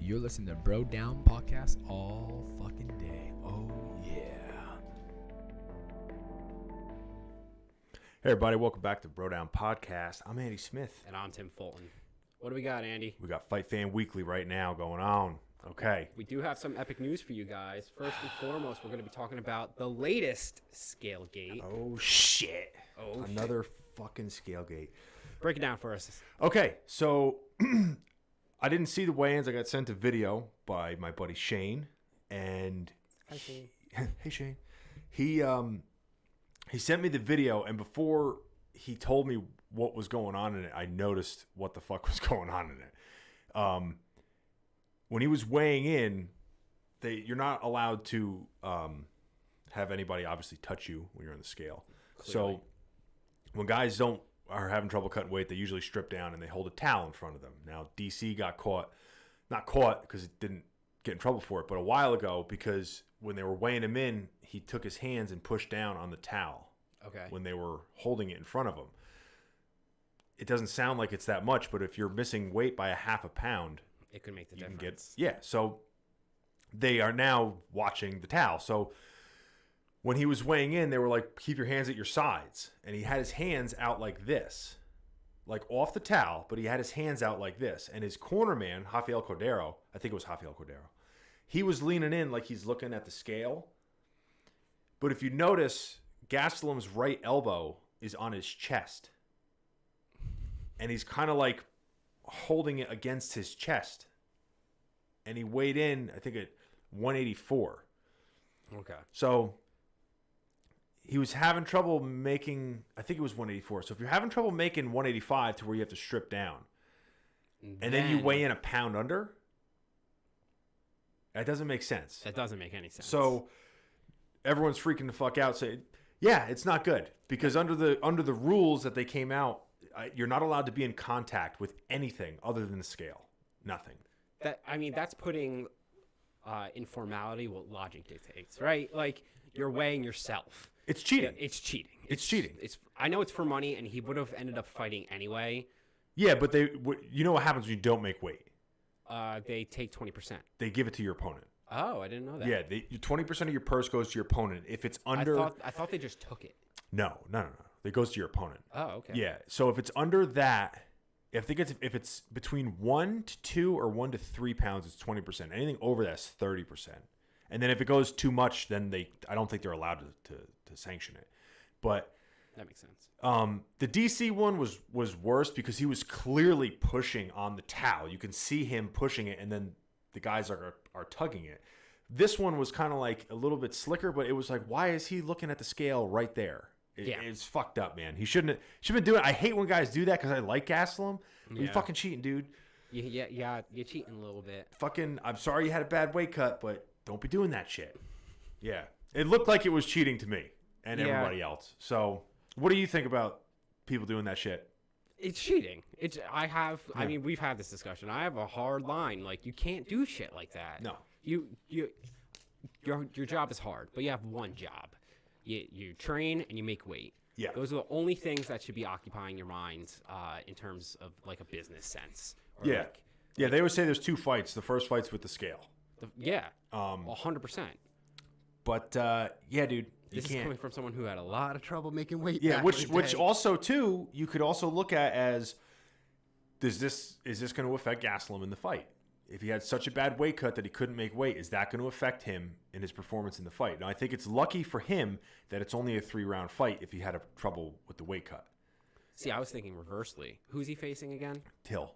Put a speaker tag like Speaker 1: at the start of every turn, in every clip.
Speaker 1: You're listening to Bro Down Podcast all fucking day. Oh, yeah.
Speaker 2: Hey, everybody. Welcome back to Bro Down Podcast. I'm Andy Smith.
Speaker 3: And I'm Tim Fulton. What do we got, Andy?
Speaker 2: We got Fight Fan Weekly right now going on. Okay.
Speaker 3: We do have some epic news for you guys. First and foremost, we're going to be talking about the latest Scalegate.
Speaker 2: Oh, shit.
Speaker 3: Oh,
Speaker 2: Another fucking Scalegate.
Speaker 3: Break it down for us.
Speaker 2: Okay, so I didn't see the weigh-ins. I got sent a video by my buddy Shane. And
Speaker 3: Hi, Shane.
Speaker 2: hey, Shane. He sent me the video, and before he told me what was going on in it, I noticed what the fuck was going on in it. When he was weighing in, you're not allowed to have anybody obviously touch you when you're on the scale.
Speaker 3: Clearly.
Speaker 2: So when guys are having trouble cutting weight, they usually strip down and they hold a towel in front of them. Now DC got not caught because it didn't get in trouble for it, but a while ago, because when they were weighing him in, he took his hands and pushed down on the towel.
Speaker 3: Okay.
Speaker 2: When they were holding it in front of him. It doesn't sound like it's that much, but if you're missing weight by a half a pound,
Speaker 3: It could make the
Speaker 2: you can
Speaker 3: difference.
Speaker 2: so they are now watching the towel. So when he was weighing in, they were like, keep your hands at your sides. And he had his hands out like this, like off the towel, but he had his hands out like this. And his corner man, Rafael Cordero, I think it was Rafael Cordero, he was leaning in like he's looking at the scale. But if you notice, Gastelum's right elbow is on his chest. And he's kind of like holding it against his chest. And he weighed in, I think, at 184.
Speaker 3: Okay.
Speaker 2: So he was having trouble making, I think it was 184. So if you're having trouble making 185 to where you have to strip down, and then you weigh in a pound under, that doesn't make sense.
Speaker 3: That doesn't make any sense.
Speaker 2: So everyone's freaking the fuck out saying, yeah, it's not good. Because under the rules that they came out, you're not allowed to be in contact with anything other than the scale. Nothing.
Speaker 3: That's putting in formality what logic dictates, right? Like, you're weighing yourself.
Speaker 2: It's cheating.
Speaker 3: Yeah, it's cheating.
Speaker 2: It's cheating.
Speaker 3: I know it's for money, and he would have ended up fighting anyway.
Speaker 2: Yeah, but you know what happens when you don't make weight?
Speaker 3: They take 20%.
Speaker 2: They give it to your opponent.
Speaker 3: Oh, I didn't know that.
Speaker 2: Yeah, 20% of your purse goes to your opponent. If it's under...
Speaker 3: I thought they just took it.
Speaker 2: No. It goes to your opponent.
Speaker 3: Oh, okay.
Speaker 2: Yeah, so if it's under that, if it's between 1 to 2 or 1 to 3 pounds, it's 20%. Anything over that's 30%. And then if it goes too much, then I don't think they're allowed to sanction it. But
Speaker 3: that makes sense.
Speaker 2: The DC one was worse because he was clearly pushing on the towel. You can see him pushing it, and then the guys are tugging it. This one was kind of like a little bit slicker, but it was like, why is he looking at the scale right there? It's fucked up, man. He shouldn't been doing it. I hate when guys do that because I like Gastelum. Yeah. You fucking cheating, dude.
Speaker 3: Yeah, you're cheating a little bit.
Speaker 2: Fucking, I'm sorry you had a bad weight cut, but don't be doing that shit. Yeah. It looked like it was cheating to me and everybody else. So what do you think about people doing that shit?
Speaker 3: It's cheating. I mean, we've had this discussion. I have a hard line. Like, you can't do shit like that.
Speaker 2: No.
Speaker 3: Your job is hard, but you have one job. You train and you make weight.
Speaker 2: Yeah.
Speaker 3: Those are the only things that should be occupying your minds in terms of like a business sense.
Speaker 2: Yeah. They would say there's two fights. The first fight's with the scale.
Speaker 3: 100%.
Speaker 2: But dude,
Speaker 3: this is coming from someone who had a lot of trouble making weight.
Speaker 2: Yeah, which also too, you could also look at as, is this going to affect Gastelum in the fight? If he had such a bad weight cut that he couldn't make weight, is that going to affect him in his performance in the fight? Now, I think it's lucky for him that it's only a 3-round fight if he had trouble with the weight cut.
Speaker 3: See, I was thinking reversely. Who's he facing again?
Speaker 2: Till.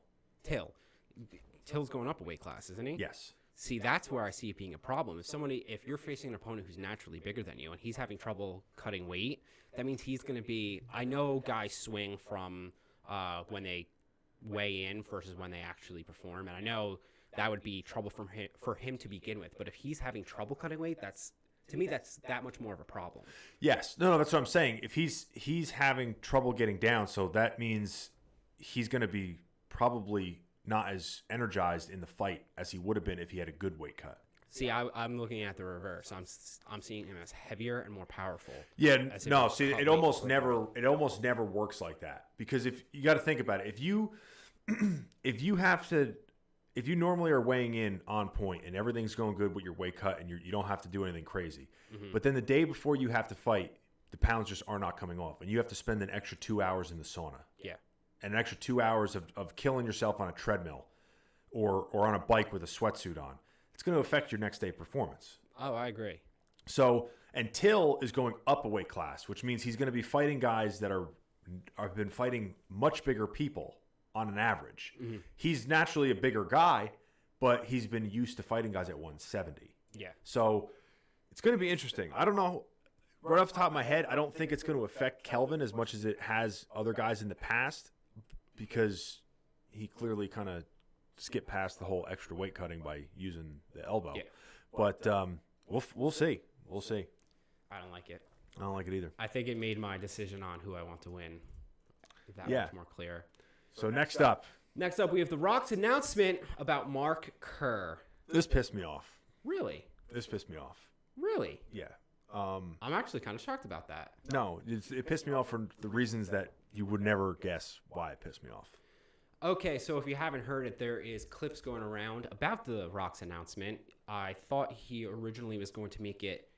Speaker 3: Till's going up a weight class, isn't he?
Speaker 2: Yes.
Speaker 3: See, that's where I see it being a problem. If you're facing an opponent who's naturally bigger than you and he's having trouble cutting weight, that means he's going to be... I know guys swing from when they weigh in versus when they actually perform, and I know that would be trouble for him to begin with. But if he's having trouble cutting weight, that's that much more of a problem.
Speaker 2: Yes. No, that's what I'm saying. If he's having trouble getting down, so that means he's going to be probably not as energized in the fight as he would have been if he had a good weight cut.
Speaker 3: See, I'm looking at the reverse. I'm seeing him as heavier and more powerful.
Speaker 2: Yeah, no. See, it almost never works like that, because if you got to think about it, if you have to if you normally are weighing in on point and everything's going good with your weight cut and you don't have to do anything crazy, but then the day before you have to fight, the pounds just are not coming off, and you have to spend an extra 2 hours in the sauna.
Speaker 3: Yeah.
Speaker 2: And an extra 2 hours of killing yourself on a treadmill or on a bike with a sweatsuit on. It's going to affect your next day performance.
Speaker 3: Oh, I agree.
Speaker 2: So, and Till is going up a weight class, which means he's going to be fighting guys that have been fighting much bigger people on an average. He's naturally a bigger guy, but he's been used to fighting guys at 170.
Speaker 3: Yeah.
Speaker 2: So it's going to be interesting. I don't know. Right off the top of my head, I don't think it's going to affect Kelvin as much as it has other guys in the past, because he clearly kind of skipped past the whole extra weight cutting by using the elbow.
Speaker 3: Yeah.
Speaker 2: But we'll see. We'll see.
Speaker 3: I don't like it.
Speaker 2: I don't like it either.
Speaker 3: I think it made my decision on who I want to win that
Speaker 2: Yeah.
Speaker 3: much more clear.
Speaker 2: So next up,
Speaker 3: we have The Rock's announcement about Mark Kerr.
Speaker 2: this pissed me off.
Speaker 3: Really?
Speaker 2: This pissed me off.
Speaker 3: Really?
Speaker 2: Yeah.
Speaker 3: I'm actually kind of shocked about that.
Speaker 2: No, it pissed me off for the reasons that you would never guess why it pissed me off.
Speaker 3: Okay, so if you haven't heard it, there is clips going around about The Rock's announcement. I thought he originally was going to make it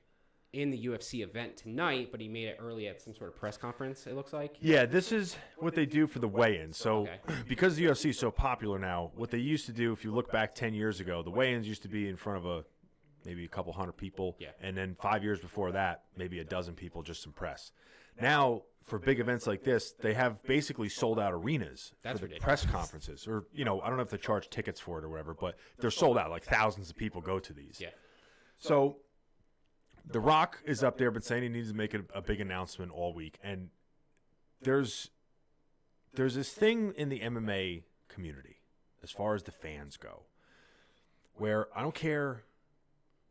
Speaker 3: in the UFC event tonight, but he made it early at some sort of press conference, it looks like.
Speaker 2: Yeah, this is what they do for the weigh-ins. So
Speaker 3: Okay.
Speaker 2: because the UFC is so popular now, what they used to do, if you look back 10 years ago, the weigh-ins used to be in front of maybe a couple hundred people.
Speaker 3: Yeah.
Speaker 2: And then 5 years before that, maybe a dozen people, just some press. Now, for big events like this, they have basically sold out arenas
Speaker 3: That's
Speaker 2: for the
Speaker 3: ridiculous.
Speaker 2: press conferences. Or, I don't know if they charge tickets for it or whatever, but they're sold out. Like thousands of people go to these.
Speaker 3: Yeah.
Speaker 2: So The Rock is up there, but saying he needs to make a big announcement all week. And there's this thing in the MMA community, as far as the fans go, where I don't care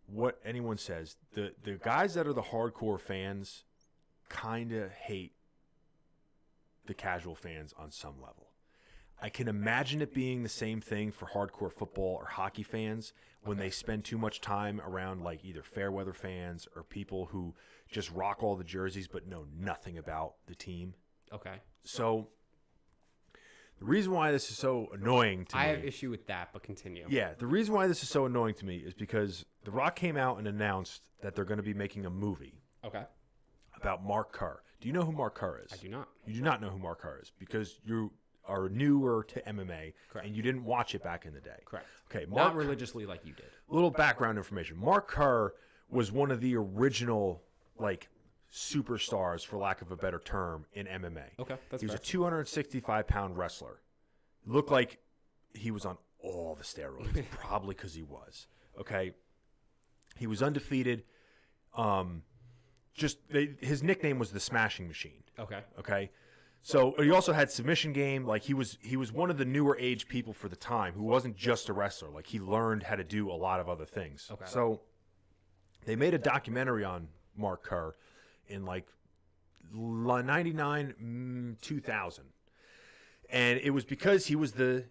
Speaker 2: what anyone says, the guys that are the hardcore fans kind of hate the casual fans on some level. I can imagine it being the same thing for hardcore football or hockey fans when they spend too much time around like either fair weather fans or people who just rock all the jerseys but know nothing about the team.
Speaker 3: Okay.
Speaker 2: So the reason why this is so annoying to me...
Speaker 3: I have issue with that, but continue.
Speaker 2: Yeah, the reason why this is so annoying to me is because The Rock came out and announced that they're going to be making a movie
Speaker 3: Okay.
Speaker 2: about Mark Kerr. Do you know who Mark Kerr is?
Speaker 3: I do not.
Speaker 2: You do not know who Mark Kerr is because you are newer to MMA
Speaker 3: Correct.
Speaker 2: and you didn't watch it back in the day.
Speaker 3: Correct.
Speaker 2: Okay,
Speaker 3: Not religiously like you did.
Speaker 2: little background information. Mark Kerr was one of the original, like, superstars, for lack of a better term, in MMA.
Speaker 3: Okay, that's
Speaker 2: He was
Speaker 3: fair.
Speaker 2: a 265-pound wrestler. Looked like he was on all the steroids, probably because he was. Okay? He was undefeated. His nickname was the Smashing Machine.
Speaker 3: Okay.
Speaker 2: Okay? So he also had submission game. Like he was one of the newer age people for the time who wasn't just a wrestler. Like he learned how to do a lot of other things.
Speaker 3: Okay.
Speaker 2: So they made a documentary on Mark Kerr in like 99, 2000. And it was because he was the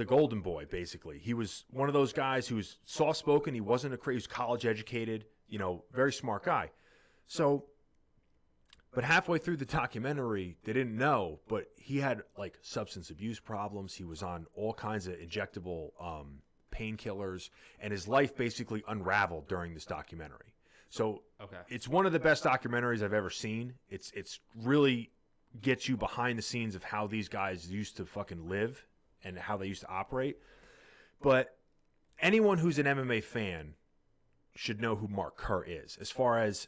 Speaker 2: golden boy, basically. He was one of those guys who was soft-spoken. He wasn't he was college educated, very smart guy. So, but halfway through the documentary, they didn't know, but he had like substance abuse problems. He was on all kinds of injectable painkillers, and his life basically unraveled during this documentary. So
Speaker 3: Okay.
Speaker 2: it's one of the best documentaries I've ever seen. It's really gets you behind the scenes of how these guys used to fucking live and how they used to operate. But anyone who's an MMA fan should know who Mark Kerr is, as far as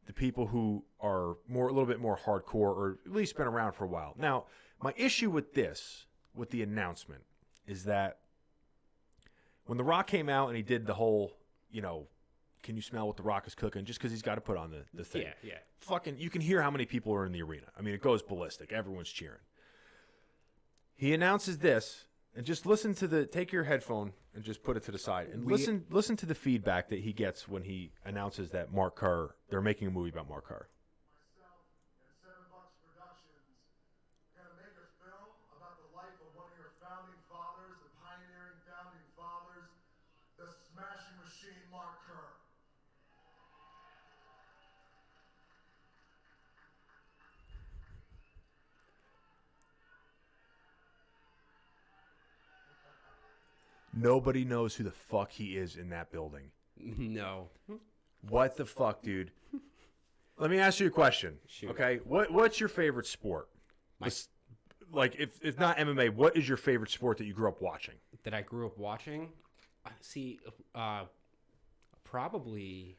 Speaker 2: the people who are a little bit more hardcore or at least been around for a while. Now, my issue with the announcement, is that when The Rock came out and he did the whole, can you smell what The Rock is cooking? Just because he's got to put on the thing.
Speaker 3: Yeah.
Speaker 2: Fucking, you can hear how many people are in the arena. I mean, it goes ballistic. Everyone's cheering. He announces this, and just take your headphone and just put it to the side and listen to the feedback that he gets when he announces that Mark Kerr, they're making a movie about Mark Kerr.
Speaker 4: Myself and Seven Bucks Productions are going to make a film about the life of one of your founding fathers, the pioneering founding fathers, the Smashing Machine, Mark Kerr.
Speaker 2: Nobody knows who the fuck he is in that building.
Speaker 3: No.
Speaker 2: What the fuck, dude? Let me ask you a question.
Speaker 3: Shoot.
Speaker 2: Okay, what's your favorite sport? Like, if not MMA, what is your favorite sport that you grew up watching?
Speaker 3: That I grew up watching? See, probably,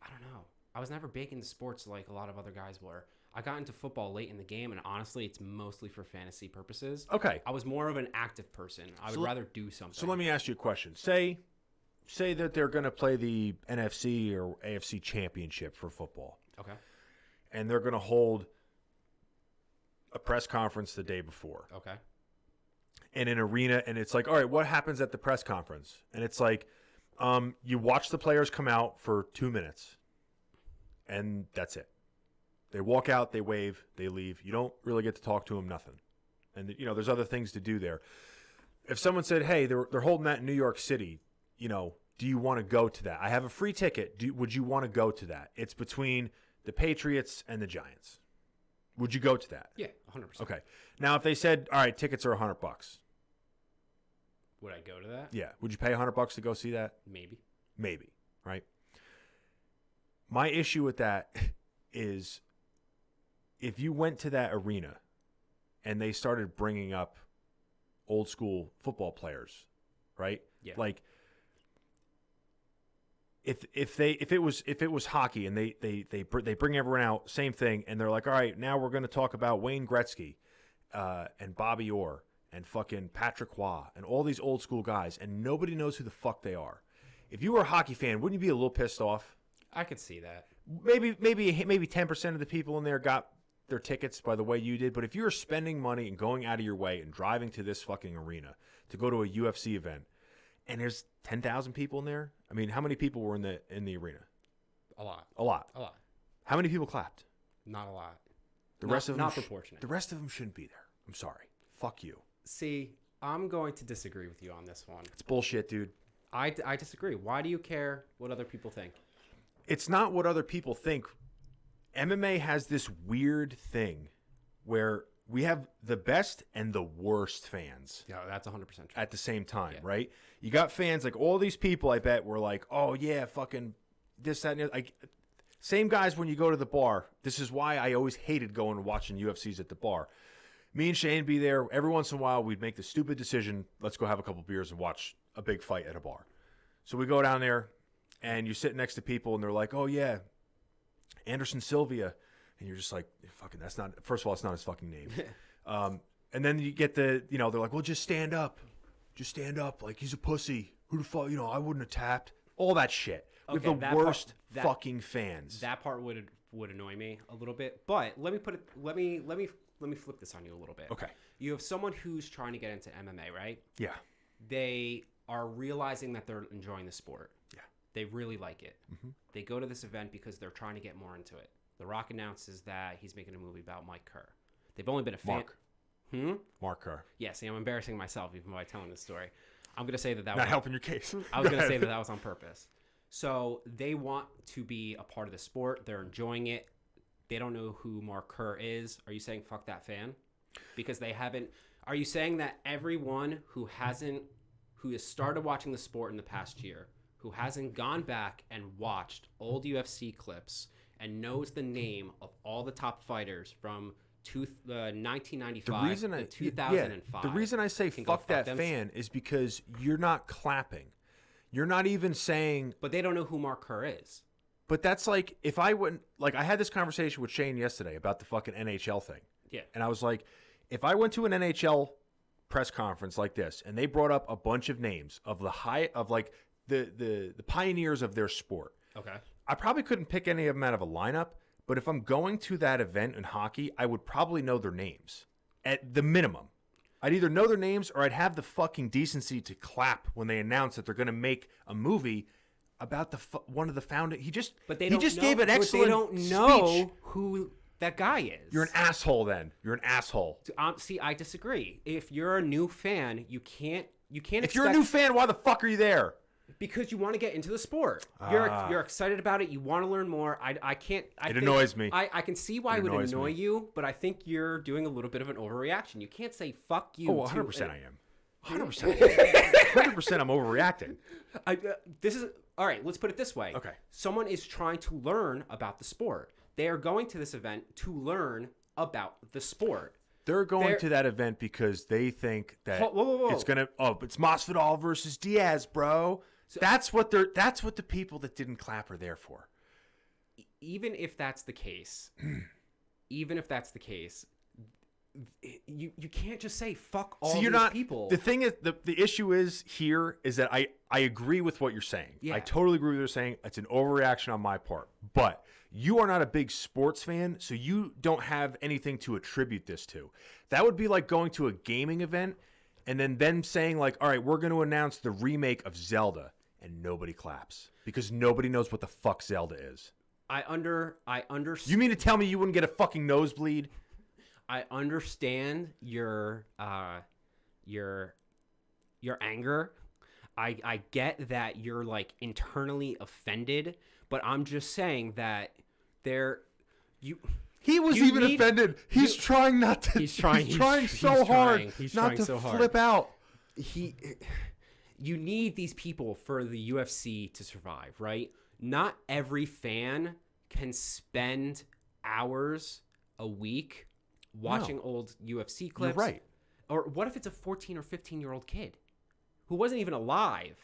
Speaker 3: I don't know. I was never big into sports like a lot of other guys were. I got into football late in the game, and honestly, it's mostly for fantasy purposes.
Speaker 2: Okay.
Speaker 3: I was more of an active person. I would rather do something.
Speaker 2: So let me ask you a question. Say that they're going to play the NFC or AFC championship for football.
Speaker 3: Okay.
Speaker 2: And they're going to hold a press conference the day before.
Speaker 3: Okay.
Speaker 2: In an arena, and it's like, all right, what happens at the press conference? And it's like, you watch the players come out for 2 minutes, and that's it. They walk out, they wave, they leave. You don't really get to talk to them, nothing. And, there's other things to do there. If someone said, hey, they're holding that in New York City, do you want to go to that? I have a free ticket. Would you want to go to that? It's between the Patriots and the Giants. Would you go to that?
Speaker 3: Yeah, 100%.
Speaker 2: Okay. Now, if they said, all right, tickets are $100,
Speaker 3: Would I go to that?
Speaker 2: yeah, would you pay $100 to go see that?
Speaker 3: Maybe.
Speaker 2: Maybe, right? My issue with that is if you went to that arena and they started bringing up old school football players, right?
Speaker 3: Yeah.
Speaker 2: Like if it was hockey and they bring everyone out, same thing, and they're like, all right, now we're going to talk about Wayne Gretzky and Bobby Orr and fucking Patrick Roy and all these old school guys, and nobody knows who the fuck they are. If you were a hockey fan, wouldn't you be a little pissed off?
Speaker 3: I could see that.
Speaker 2: Maybe 10% of the people in there got their tickets by the way you did, but if you're spending money and going out of your way and driving to this fucking arena to go to a UFC event, and there's 10,000 people in there, I mean, how many people were in the arena?
Speaker 3: A lot.
Speaker 2: A lot.
Speaker 3: A lot.
Speaker 2: How many people clapped?
Speaker 3: Not a lot.
Speaker 2: The rest of them
Speaker 3: not proportionate.
Speaker 2: The rest of them shouldn't be there. I'm sorry. Fuck you.
Speaker 3: See, I'm going to disagree with you on this one.
Speaker 2: It's bullshit, dude.
Speaker 3: I disagree. Why do you care what other people think?
Speaker 2: It's not what other people think. MMA has this weird thing where we have the best and the worst fans.
Speaker 3: Yeah, that's 100% true.
Speaker 2: At the same time,
Speaker 3: Yeah.
Speaker 2: right? You got fans like all these people. I bet were like, "Oh yeah, fucking this, that, and the other." Like, same guys when you go to the bar. This is why I always hated going and watching UFCs at the bar. Me and Shane be there every once in a while. We'd make the stupid decision: let's go have a couple beers and watch a big fight at a bar. So we go down there, and you sit next to people, and they're like, "Oh yeah, Anderson Silva," and you're just like, "Fucking, that's not." First of all, it's not his fucking name. And then you get they're like, "Well, just stand up. Just stand up. Like, he's a pussy. Who the fuck, I wouldn't have tapped." All that shit. We
Speaker 3: Okay,
Speaker 2: have the worst fucking fans.
Speaker 3: That part would annoy me a little bit. But let me flip this on you a little bit.
Speaker 2: Okay.
Speaker 3: You have someone who's trying to get into MMA, right?
Speaker 2: Yeah.
Speaker 3: They are realizing that they're enjoying the sport.
Speaker 2: Yeah.
Speaker 3: They really like it.
Speaker 2: Mm-hmm.
Speaker 3: They go to this event because they're trying to get more into it. The Rock announces that he's making a movie about Mike Kerr. They've only been a fan.
Speaker 2: Mark Kerr.
Speaker 3: Yeah, see, I'm embarrassing myself even by telling this story. I'm going to say that
Speaker 2: Not
Speaker 3: was
Speaker 2: helping your case.
Speaker 3: I was going to say that was on purpose. So they want to be a part of the sport. They're enjoying it. They don't know who Mark Kerr is. Are you saying fuck that fan? Because they haven't. Are you saying that everyone who has started watching the sport in the past year, who hasn't gone back and watched old UFC clips and knows the name of all the top fighters from 1995 to 2005.
Speaker 2: The reason I say fuck that fan is because you're not clapping. You're not even saying.
Speaker 3: But they don't know who Mark Kerr is.
Speaker 2: But that's like, if I wouldn't, like, I had this conversation with Shane yesterday about the fucking NHL thing.
Speaker 3: Yeah.
Speaker 2: And I was like, if I went to an NHL press conference like this and they brought up a bunch of names of the pioneers of their sport.
Speaker 3: Okay.
Speaker 2: I probably couldn't pick any of them out of a lineup, but if I'm going to that event in hockey, I would probably know their names at the minimum. I'd either know their names or I'd have the fucking decency to clap when they announce that they're going to make a movie about one of the founding. He just gave an excellent.
Speaker 3: They don't know
Speaker 2: speech.
Speaker 3: who that guy is.
Speaker 2: You're an asshole. Then you're an asshole.
Speaker 3: See, I disagree. If you're a new fan, you can't.
Speaker 2: If you're a new fan, why the fuck are you there?
Speaker 3: Because you want to get into the sport. You're excited about it. You want to learn more. I can't. It
Speaker 2: annoys me.
Speaker 3: I can see why it would annoy you, but I think you're doing a little bit of an overreaction. You can't say fuck you.
Speaker 2: Oh, 100% I am. 100%. 100% I'm overreacting.
Speaker 3: This is all right. Let's put it this way.
Speaker 2: Okay.
Speaker 3: Someone is trying to learn about the sport. They are going to this event to learn about the sport.
Speaker 2: They're going to that event because they think that
Speaker 3: Whoa.
Speaker 2: it's gonna. Oh, it's Masvidal versus Diaz, bro. So, that's what the people that didn't clap are there for.
Speaker 3: Even if that's the case, you can't just say fuck all these people.
Speaker 2: The thing is, the issue is here is that I agree with what you're saying.
Speaker 3: Yeah.
Speaker 2: I totally agree with what you're saying. It's an overreaction on my part. But you are not a big sports fan, so you don't have anything to attribute this to. That would be like going to a gaming event and then them saying like, all right, we're going to announce the remake of Zelda, and nobody claps because nobody knows what the fuck Zelda is.
Speaker 3: I understand.
Speaker 2: You mean to tell me you wouldn't get a fucking nosebleed?
Speaker 3: I understand your anger. I get that you're like internally offended, but I'm just saying that
Speaker 2: He was even offended. He's trying not to.
Speaker 3: He's trying
Speaker 2: so hard not to flip out.
Speaker 3: You need these people for the UFC to survive, right? Not every fan can spend hours a week watching old UFC clips.
Speaker 2: You're right.
Speaker 3: Or what if it's a 14 or 15-year-old kid who wasn't even alive?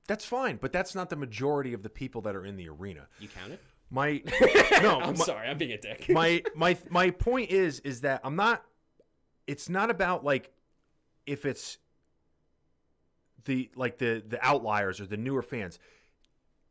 Speaker 2: That's fine, but that's not the majority of the people that are in the arena.
Speaker 3: You counted?
Speaker 2: I'm
Speaker 3: sorry, I'm being a dick.
Speaker 2: my point is that I'm not. It's not about like if it's the outliers or the newer fans.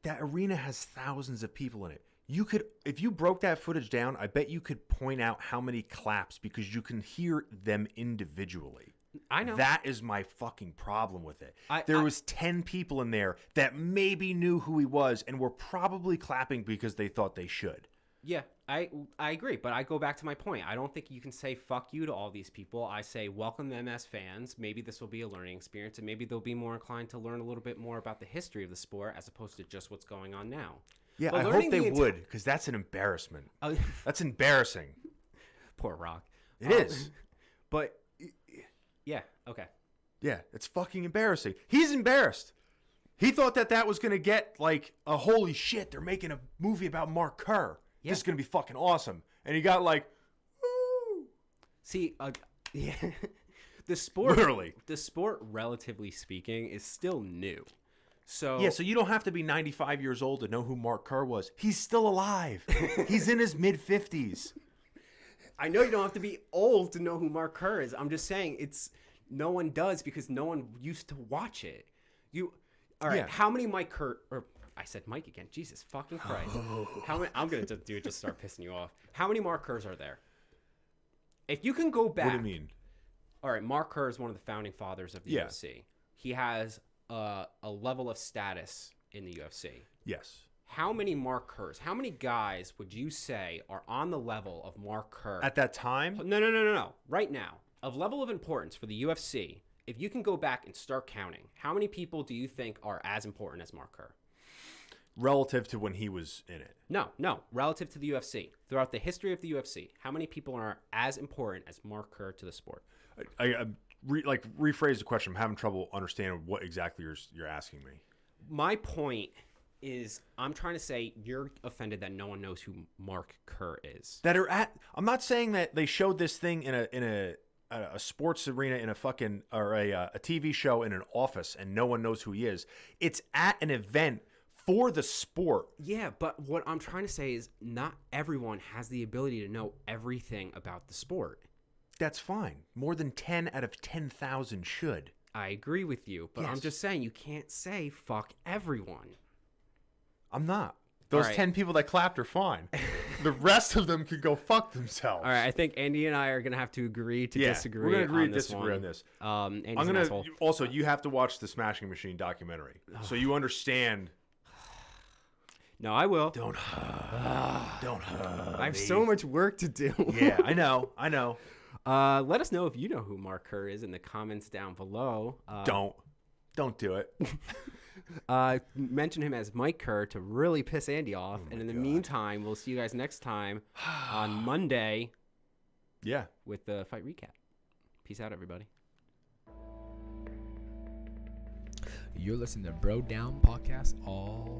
Speaker 2: That arena has thousands of people in it. You could, if you broke that footage down, I bet you could point out how many claps because you can hear them individually.
Speaker 3: I know.
Speaker 2: That is my fucking problem with it. There was 10 people in there that maybe knew who he was and were probably clapping because they thought they should.
Speaker 3: Yeah, I agree, but I go back to my point. I don't think you can say fuck you to all these people. I say welcome them as fans. Maybe this will be a learning experience, and maybe they'll be more inclined to learn a little bit more about the history of the sport as opposed to just what's going on now.
Speaker 2: Yeah, I hope they would, because that's an embarrassment. That's embarrassing.
Speaker 3: Poor Rock.
Speaker 2: It is.
Speaker 3: But, yeah, okay.
Speaker 2: Yeah, it's fucking embarrassing. He's embarrassed. He thought that was going to get, like, a holy shit, they're making a movie about Mark Kerr. Yeah. This is going to be fucking awesome. And he got, like, woo.
Speaker 3: See, yeah. The sport,
Speaker 2: literally.
Speaker 3: The sport, relatively speaking, is still new. So
Speaker 2: yeah, so you don't have to be 95 years old to know who Mark Kerr was. He's still alive. He's in his mid-50s.
Speaker 3: I know you don't have to be old to know who Mark Kerr is. I'm just saying no one does because no one used to watch it. All right, yeah. How many Mike Kerr, or I said Mike again. Jesus fucking Christ. How many? I'm going to do it just start pissing you off. How many Mark Kerrs are there? If you can go back.
Speaker 2: What do you mean?
Speaker 3: All right, Mark Kerr is one of the founding fathers of the UFC. He has a level of status in the UFC.
Speaker 2: Yes.
Speaker 3: How many Mark Kerrs, how many guys would you say are on the level of Mark Kerr?
Speaker 2: At that time?
Speaker 3: No. Right now, of level of importance for the UFC, if you can go back and start counting, how many people do you think are as important as Mark Kerr?
Speaker 2: Relative to when he was in it.
Speaker 3: No. Relative to the UFC. Throughout the history of the UFC, how many people are as important as Mark Kerr to the sport?
Speaker 2: Rephrase the question. I'm having trouble understanding what exactly you're asking me.
Speaker 3: My point is, I'm trying to say you're offended that no one knows who Mark Kerr is.
Speaker 2: I'm not saying that they showed this thing in a sports arena in a fucking or a TV show in an office and no one knows who he is. It's at an event for the sport.
Speaker 3: Yeah, but what I'm trying to say is not everyone has the ability to know everything about the sport.
Speaker 2: That's fine. More than 10 out of 10,000 should.
Speaker 3: I agree with you, but yes. I'm just saying you can't say fuck everyone.
Speaker 2: I'm not. Those 10 people that clapped are fine. The rest of them could go fuck themselves.
Speaker 3: All right, I think Andy and I are going to have to agree to disagree.
Speaker 2: We're going to agree to
Speaker 3: disagree
Speaker 2: on this.
Speaker 3: Andy's
Speaker 2: I'm
Speaker 3: an asshole.
Speaker 2: Also, you have to watch the Smashing Machine documentary so you understand.
Speaker 3: No, I will.
Speaker 2: Don't
Speaker 3: I have so much work to do.
Speaker 2: Yeah, I know.
Speaker 3: Let us know if you know who Mark Kerr is in the comments down below.
Speaker 2: Don't do it.
Speaker 3: Mention him as Mike Kerr to really piss Andy off. And in the meantime, we'll see you guys next time on Monday.
Speaker 2: Yeah.
Speaker 3: With the fight recap. Peace out, everybody.
Speaker 1: You're listening to Bro Down Podcast all